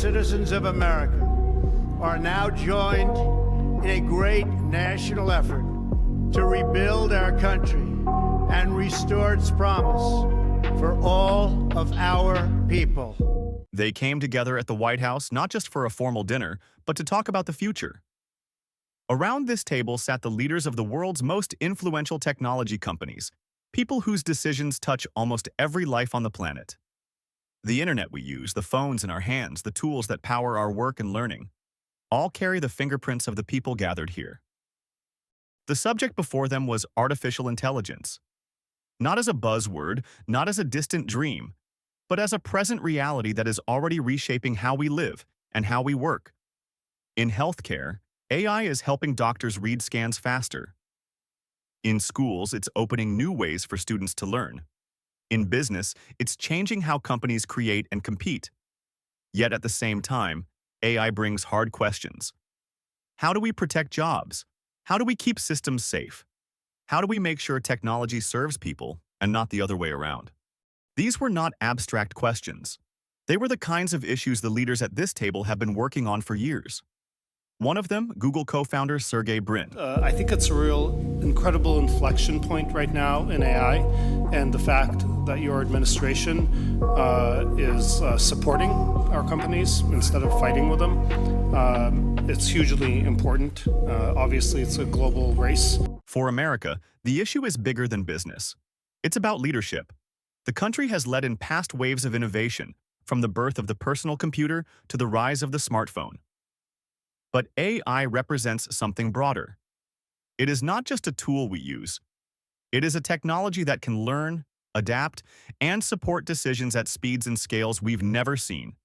citizens of America are now joined in a great national effort to rebuild our country and restore its promise for all of our people. They came together at the White House not just for a formal dinner, but to talk about the future. Around this table sat the leaders of the world's most influential technology companies, people whose decisions touch almost every life on the planet. The internet we use, the phones in our hands, the tools that power our work and learning, all carry the fingerprints of the people gathered here. The subject before them was artificial intelligence. Not as a buzzword, not as a distant dream, but as a present reality that is already reshaping how we live and how we work. In healthcare, AI is helping doctors read scans faster. In schools, it's opening new ways for students to learn. In business, it's changing how companies create and compete. Yet at the same time, AI brings hard questions. How do we protect jobs? How do we keep systems safe? How do we make sure technology serves people and not the other way around? These were not abstract questions. They were the kinds of issues the leaders at this table have been working on for years. One of them, Google co-founder Sergey Brin. I think it's a real incredible inflection point right now in AI, and the fact that your administration is supporting our companies instead of fighting with them. It's hugely important. Obviously, it's a global race. For America, the issue is bigger than business. It's about leadership. The country has led in past waves of innovation, from the birth of the personal computer to the rise of the smartphone. But AI represents something broader. It is not just a tool we use. It is a technology that can learn, adapt, and support decisions at speeds and scales we've never seen.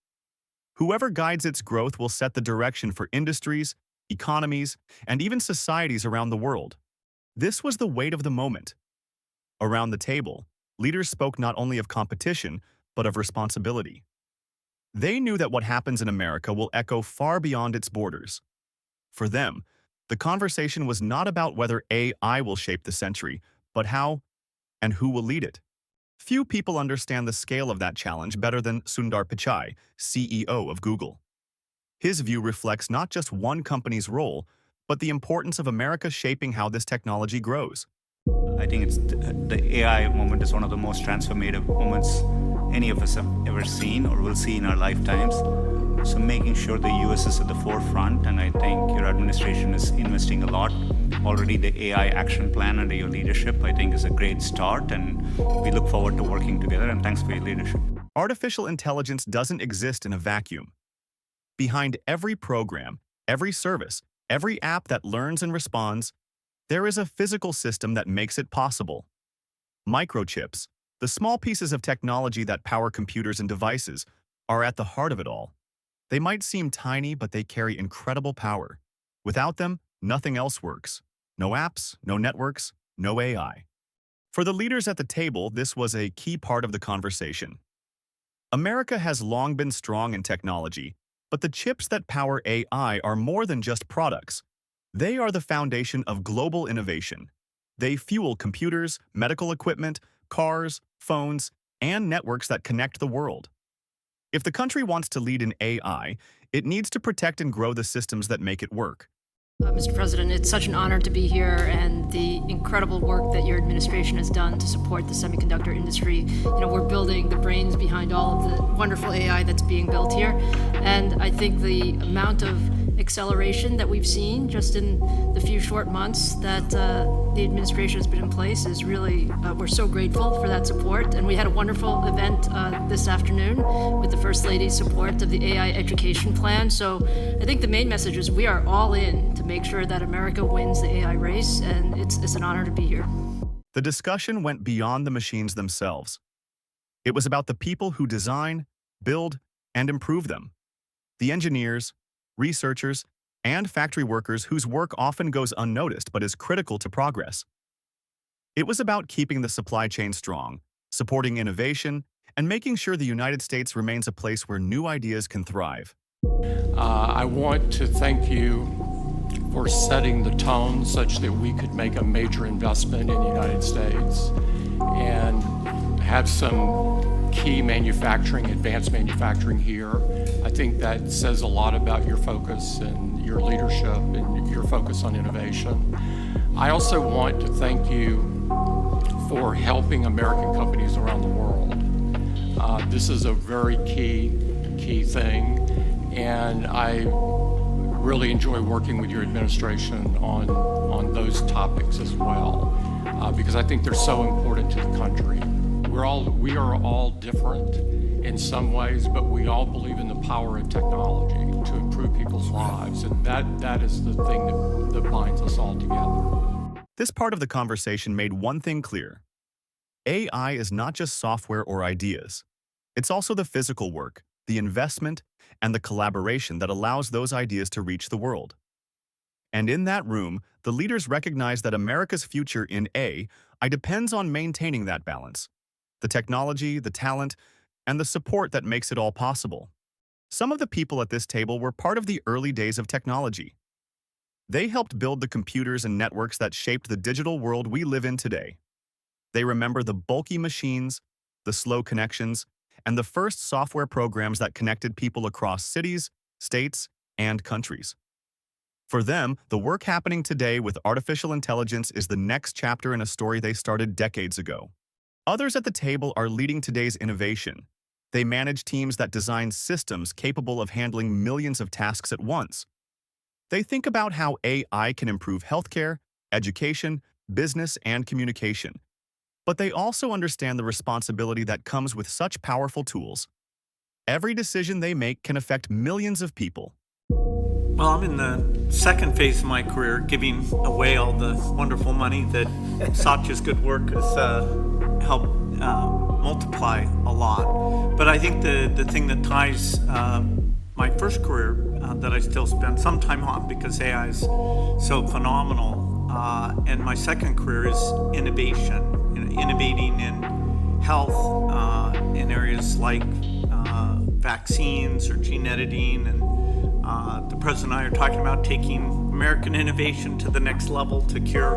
Whoever guides its growth will set the direction for industries, economies, and even societies around the world. This was the weight of the moment. Around the table, leaders spoke not only of competition, but of responsibility. They knew that what happens in America will echo far beyond its borders. For them, the conversation was not about whether AI will shape the century, but how and who will lead it. Few people understand the scale of that challenge better than Sundar Pichai, CEO of Google. His view reflects not just one company's role, but the importance of America shaping how this technology grows. I think the AI moment is one of the most transformative moments any of us have ever seen or will see in our lifetimes. So making sure the US is at the forefront, and I think your administration is investing a lot. Already the AI action plan under your leadership, I think, is a great start, and we look forward to working together, and thanks for your leadership. Artificial intelligence doesn't exist in a vacuum. Behind every program, every service, every app that learns and responds, there is a physical system that makes it possible. Microchips, the small pieces of technology that power computers and devices, are at the heart of it all. They might seem tiny, but they carry incredible power. Without them, nothing else works. No apps, no networks, no AI. For the leaders at the table, this was a key part of the conversation. America has long been strong in technology, but the chips that power AI are more than just products. They are the foundation of global innovation. They fuel computers, medical equipment, cars, phones, and networks that connect the world. If the country wants to lead in AI, it needs to protect and grow the systems that make it work. Mr. President, it's such an honor to be here, and the incredible work that your administration has done to support the semiconductor industry. We're building the brains behind all of the wonderful AI that's being built here, and I think the amount of acceleration that we've seen just in the few short months that the administration has been in place is really, we're so grateful for that support. And we had a wonderful event this afternoon with the First Lady's support of the AI education plan. So I think the main message is we are all in to make sure that America wins the AI race, and it's an honor to be here. The discussion went beyond the machines themselves. It was about the people who design, build, and improve them. The engineers, researchers, and factory workers whose work often goes unnoticed but is critical to progress. It was about keeping the supply chain strong, supporting innovation, and making sure the United States remains a place where new ideas can thrive. I want to thank you for setting the tone such that we could make a major investment in the United States and have some key manufacturing, advanced manufacturing here. I think that says a lot about your focus and your leadership and your focus on innovation. I also want to thank you for helping American companies around the world. This is a very key thing, and I really enjoy working with your administration on those topics as well, because I think they're so important to the country. We are all different in some ways, but we all believe in the power of technology to improve people's lives, and that is the thing that binds us all together. This part of the conversation made one thing clear. AI is not just software or ideas. It's also the physical work, the investment, and the collaboration that allows those ideas to reach the world. And in that room, the leaders recognize that America's future in AI depends on maintaining that balance. The technology, the talent, and the support that makes it all possible. Some of the people at this table were part of the early days of technology. They helped build the computers and networks that shaped the digital world we live in today. They remember the bulky machines, the slow connections, and the first software programs that connected people across cities, states, and countries. For them, the work happening today with artificial intelligence is the next chapter in a story they started decades ago. Others at the table are leading today's innovation. They manage teams that design systems capable of handling millions of tasks at once. They think about how AI can improve healthcare, education, business, and communication. But they also understand the responsibility that comes with such powerful tools. Every decision they make can affect millions of people. Well, I'm in the second phase of my career, giving away all the wonderful money that Satya's good work has helped multiply a lot. But I think the thing that ties my first career that I still spend some time on because AI is so phenomenal, and my second career is innovation, innovating in health in areas like vaccines or gene editing, and the President and I are talking about taking American innovation to the next level to cure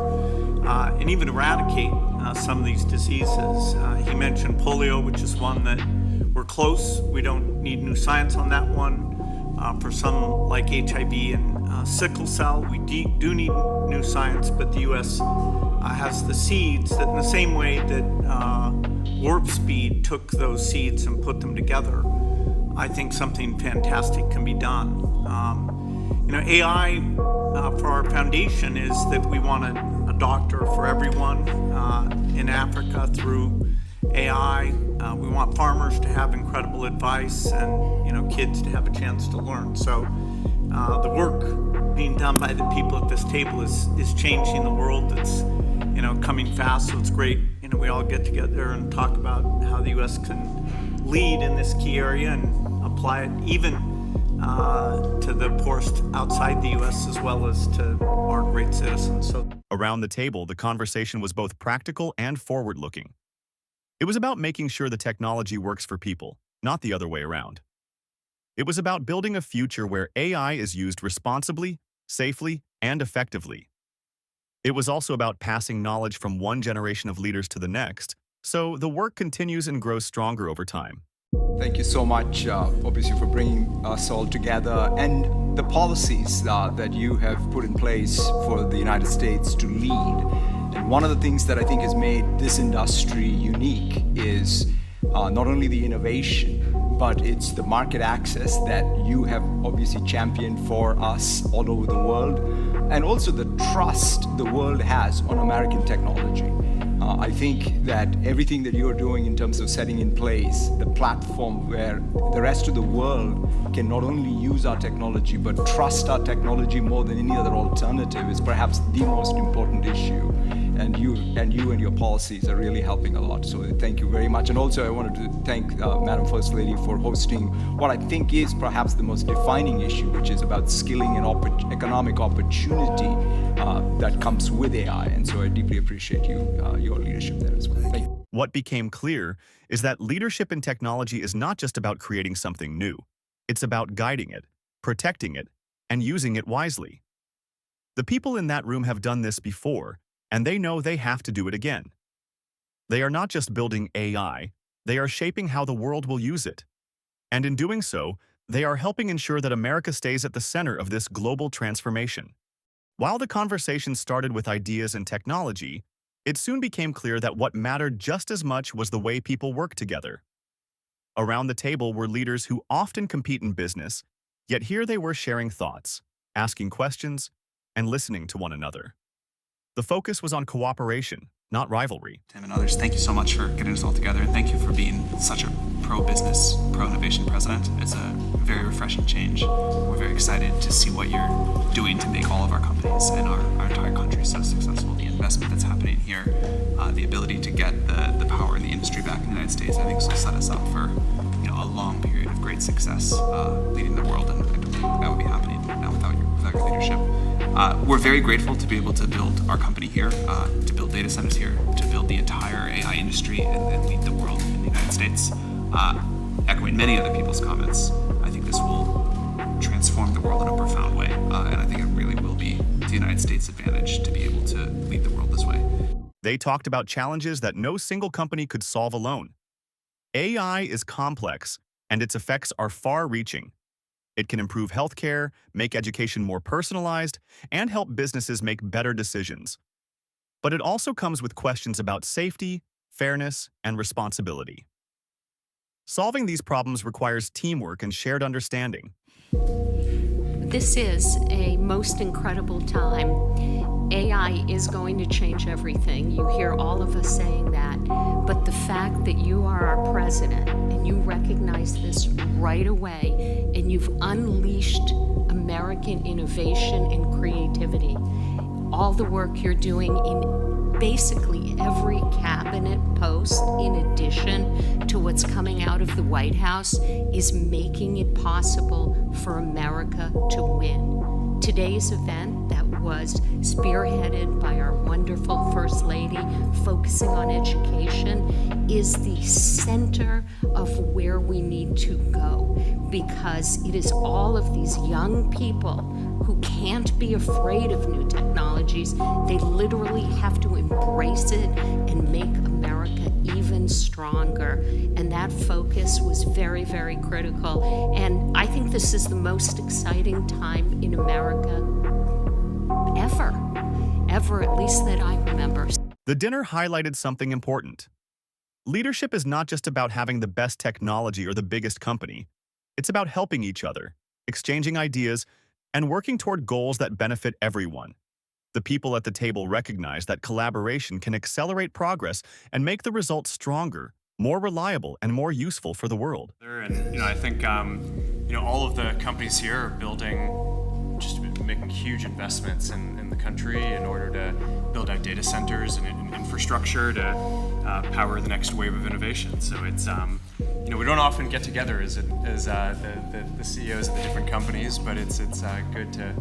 and even eradicate some of these diseases. He mentioned polio, which is one that we're close. We don't need new science on that one. For some like HIV and sickle cell, we do need new science, but the U.S. Has the seeds that in the same way that Warp Speed took those seeds and put them together, I think something fantastic can be done. AI for our foundation is that we want a doctor for everyone in Africa through AI. We want farmers to have incredible advice and kids to have a chance to learn. So the work being done by the people at this table is changing the world. It's coming fast, so it's great. We all get together and talk about how the U.S. can lead in this key area and apply it even to the poorest outside the U.S. as well as to our great citizens. So around the table, the conversation was both practical and forward-looking. It was about making sure the technology works for people, not the other way around. It was about building a future where AI is used responsibly, safely, and effectively. It was also about passing knowledge from one generation of leaders to the next, so the work continues and grows stronger over time. Thank you so much, obviously, for bringing us all together and the policies that you have put in place for the United States to lead. And one of the things that I think has made this industry unique is not only the innovation, but it's the market access that you have obviously championed for us all over the world, and also the trust the world has on American technology. I think that everything that you're doing in terms of setting in place the platform where the rest of the world can not only use our technology but trust our technology more than any other alternative is perhaps the most important issue. And you and your policies are really helping a lot. So thank you very much. And also I wanted to thank Madam First Lady for hosting what I think is perhaps the most defining issue, which is about skilling and economic opportunity that comes with AI. And so I deeply appreciate your leadership there as well. Thank you. What became clear is that leadership in technology is not just about creating something new. It's about guiding it, protecting it, and using it wisely. The people in that room have done this before, and they know they have to do it again. They are not just building AI, They are shaping how the world will use it. And in doing so, they are helping ensure that America stays at the center of this global transformation. While the conversation started with ideas and technology, it soon became clear that what mattered just as much was the way people work together. Around the table were leaders who often compete in business, yet here they were sharing thoughts, asking questions, and listening to one another. The focus was on cooperation, not rivalry. Tim and others, thank you so much for getting us all together, and thank you for being such a pro-business, pro-innovation president. It's a very refreshing change. We're very excited to see what you're doing to make all of our companies and our entire country so successful. The investment that's happening here, the ability to get the power in the industry back in the United States, I think this will set us up for a long period of great success leading the world, and I don't think that would be happening now without your leadership. We're very grateful to be able to build our company here, to build data centers here, to build the entire AI industry and lead the world in the United States. Echoing many other people's comments, I think this will transform the world in a profound way, and I think it really will be to the United States' advantage to be able to lead the world this way. They talked about challenges that no single company could solve alone. AI is complex, and its effects are far-reaching. It can improve healthcare, make education more personalized, and help businesses make better decisions. But it also comes with questions about safety, fairness, and responsibility. Solving these problems requires teamwork and shared understanding. This is a most incredible time. AI is going to change everything. You hear all of us saying that, but the fact that you are our president and you recognize this right away and you've unleashed American innovation and creativity, all the work you're doing in basically every cabinet post, in addition to what's coming out of the White House, is making it possible for America to win. Today's event that was spearheaded by our wonderful First Lady, focusing on education, is the center of where we need to go, because it is all of these young people who can't be afraid of new technologies. They literally have to embrace it and make America even stronger. And that focus was very, very critical. And I think this is the most exciting time in America ever, at least that I remember. The dinner highlighted something important. Leadership is not just about having the best technology or the biggest company. It's about helping each other, exchanging ideas, and working toward goals that benefit everyone. The people at the table recognize that collaboration can accelerate progress and make the results stronger, more reliable, and more useful for the world. And I think all of the companies here are making huge investments in the country in order to build out data centers and infrastructure to power the next wave of innovation. So it's we don't often get together as the CEOs of the different companies, but it's good to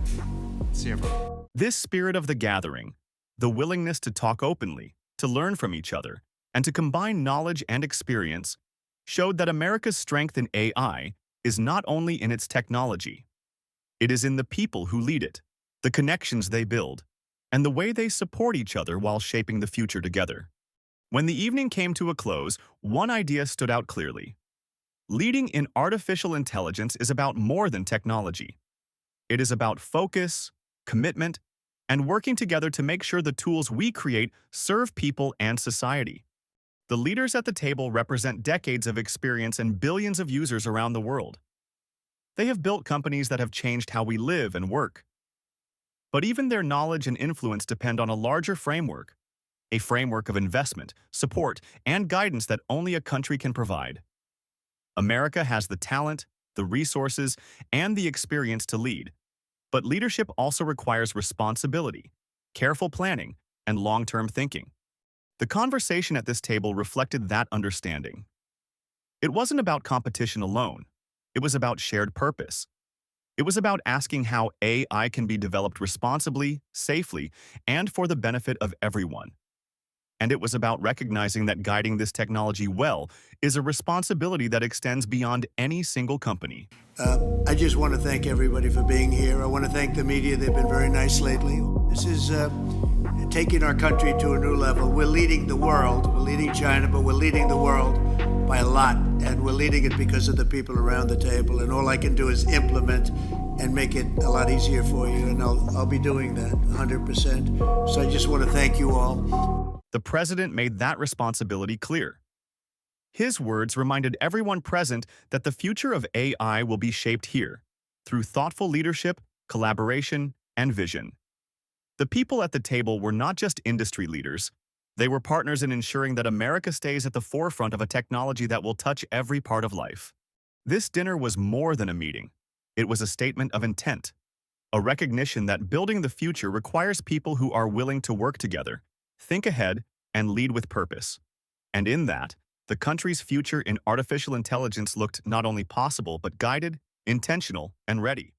see everyone. This spirit of the gathering, the willingness to talk openly, to learn from each other, and to combine knowledge and experience, showed that America's strength in AI is not only in its technology. It is in the people who lead it, the connections they build, and the way they support each other while shaping the future together. When the evening came to a close, one idea stood out clearly. Leading in artificial intelligence is about more than technology. It is about focus, commitment, and working together to make sure the tools we create serve people and society. The leaders at the table represent decades of experience and billions of users around the world. They have built companies that have changed how we live and work. But even their knowledge and influence depend on a larger framework, a framework of investment, support, and guidance that only a country can provide. America has the talent, the resources, and the experience to lead. But leadership also requires responsibility, careful planning, and long-term thinking. The conversation at this table reflected that understanding. It wasn't about competition alone. It was about shared purpose. It was about asking how AI can be developed responsibly, safely, and for the benefit of everyone. And it was about recognizing that guiding this technology well is a responsibility that extends beyond any single company. I just want to thank everybody for being here. I want to thank the media. They've been very nice lately. This is taking our country to a new level. We're leading the world. We're leading China, but we're leading the world by a lot, and we're leading it because of the people around the table, and all I can do is implement and make it a lot easier for you, and I'll be doing that 100%. So I just want to thank you all. The president made that responsibility clear. His words reminded everyone present that the future of AI will be shaped here, through thoughtful leadership, collaboration, and vision. The people at the table were not just industry leaders. They were partners in ensuring that America stays at the forefront of a technology that will touch every part of life. This dinner was more than a meeting. It was a statement of intent, a recognition that building the future requires people who are willing to work together, think ahead, and lead with purpose. And in that, the country's future in artificial intelligence looked not only possible but guided, intentional, and ready.